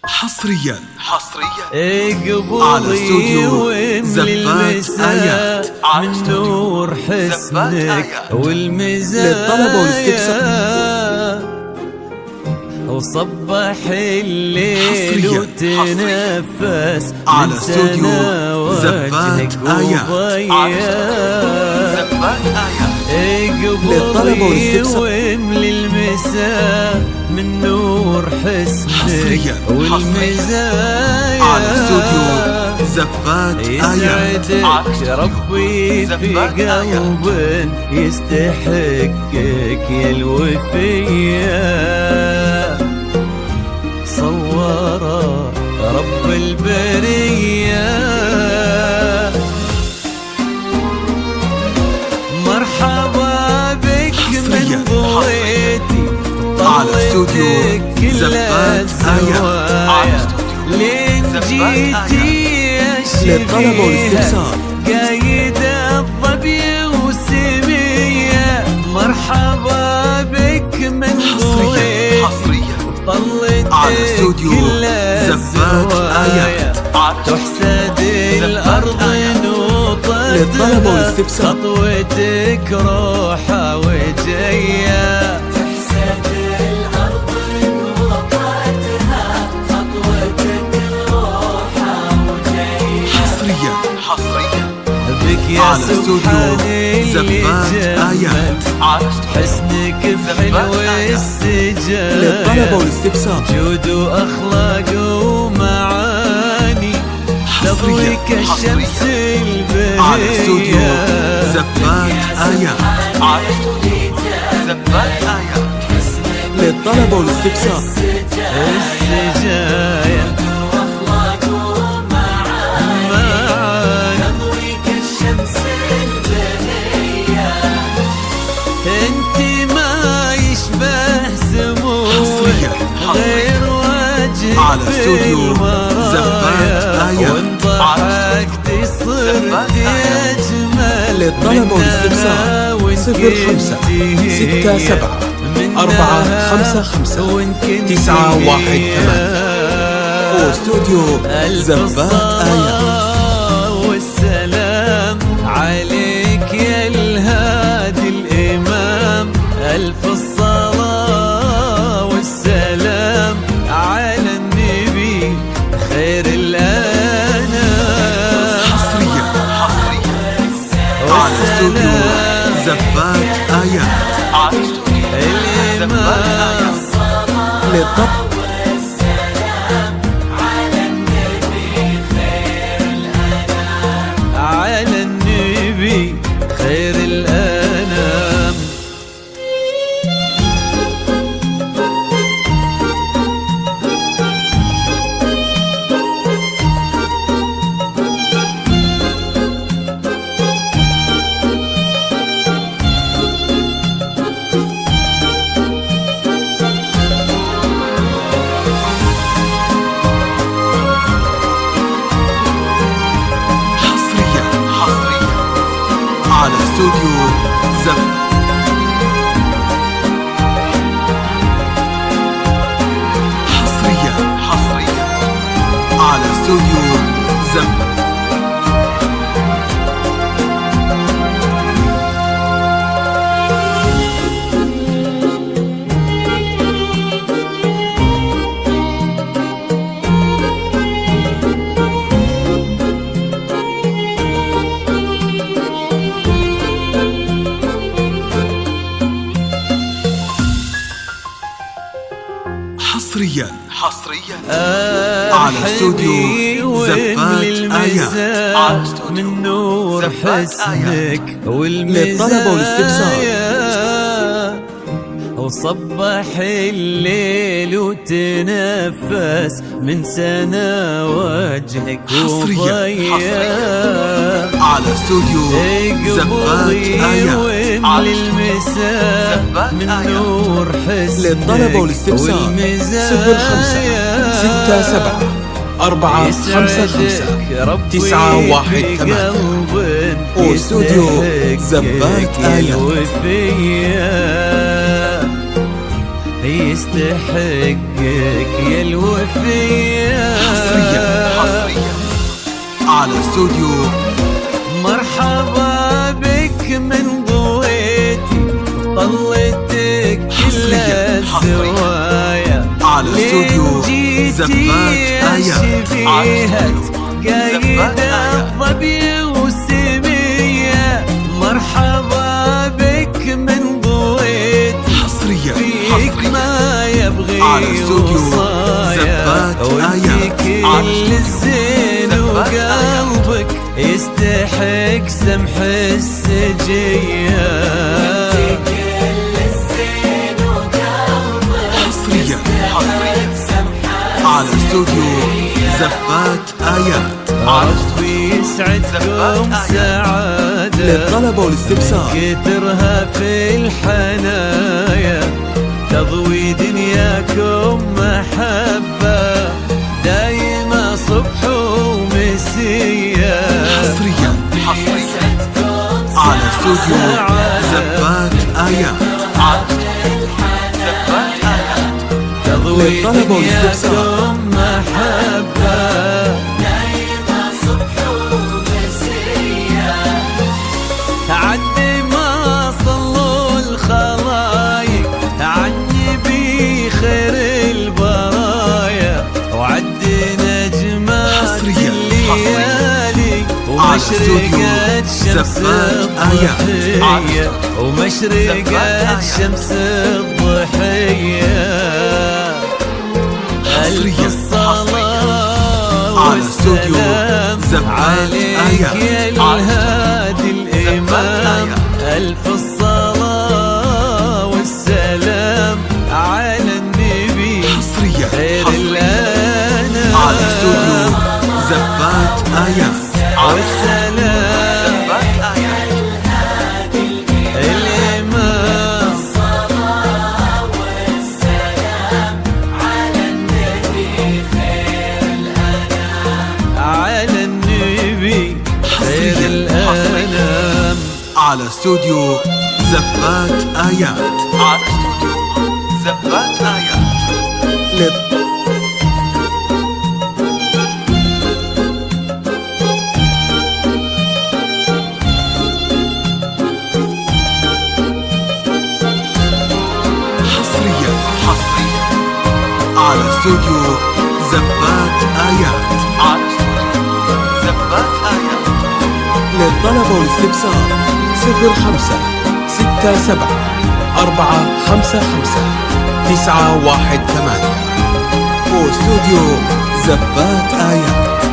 حصريا على استوديو زفات آيات من نور حسنك والمزايا للطلب والاستفسار وصبح الليل وتنفس على استوديو زفات آيات للطلب والاستفسار واملي المساء من نور حسنك والمزايا على استوديو زفات آيات يسعدك ربي في قلب يستحقك يا الوفية صور رب البرية مرحبا بك من ضويتي على استوديو زفات آيات لين جيتي يا للطلب والاستفسار قايد الظبي وسمية مرحبا بك من ضويتي طلت على استوديو زفات آيات تحسد الأرض نوطتها للطلب والاستفسار خطوتك روحة وجاية تحسد الأرض نوطتها خطوتك روحة وجاية حصريا بك يا سبحان اللي آيات حسنك بحلو السجايا للطلب والاستفسار جود وأخلاق ومعاني تضوي كالشمس البهية على استوديو زفات آيات للطلب والاستفسار السجايا غير واجب على استوديو زفات آيات وانضحكت صرت أجمل للطلب والاستفسار 0567 455 918 واستوديو زفات آيات والسلام عليك يا الهادي الإمام ألف الصلاة والسلام على النبي خير الأنام على استوديو زفات آيات الإمام للطب على النبي خير الأنام على استوديو حصريا على استوديو حصريا على استوديو زفات آيات. من نور حسنك للطلب والاستفسار وصبح الليل وتنفس من سنة وجهك حصريا على استوديو زفات آيات. للمساء من نور حسنك للطلب والاستفسار 05 67 455 918 واستوديو زفات آيات. يستحقك يا الوفية حصريا على استوديو. مرحبا بك من ضويتي طلتك كل الزوايا على استوديو زفات آيات. قايدة الظبي وسمية. مرحبا بك من ضويتي حصريا فيك ما يبغي على استوديو زفات آيات. كل الزين وقلبك يستحق سمح السجية. حصريا على استوديو زفات آيات. عرفت يسعدكم سعادة للطلب والاستفسار كترها في الحنايا تضوي دنياكم محبة دايما صبح ومسية. حصريا على استوديو زفات آيات. تضوي للطلب والاستفسار دنياكم محبة دايما صبح ومسية. عد ما صلوا الخلايق عني بخير البرايا وعد نجمات الليالي ومشرقت شمس الضحية ومشرقت شمس الضحية. ألف الصلاة والسلام عليك يا الهادي الإمام. ألف الصلاة والسلام على النبي خير الأنام. على استوديو زفات آيات. والسلام الإمام. الصلاة والسلام على النبي خير الأنام. على النبي خير الأنام. على استوديو زفات آيات. على استوديو زفات آيات. حصريا على استوديو زفات آيات. على استوديو زفات آيات. للطلب والاستفسار 05 67 455 918 واستوديو زفات آيات.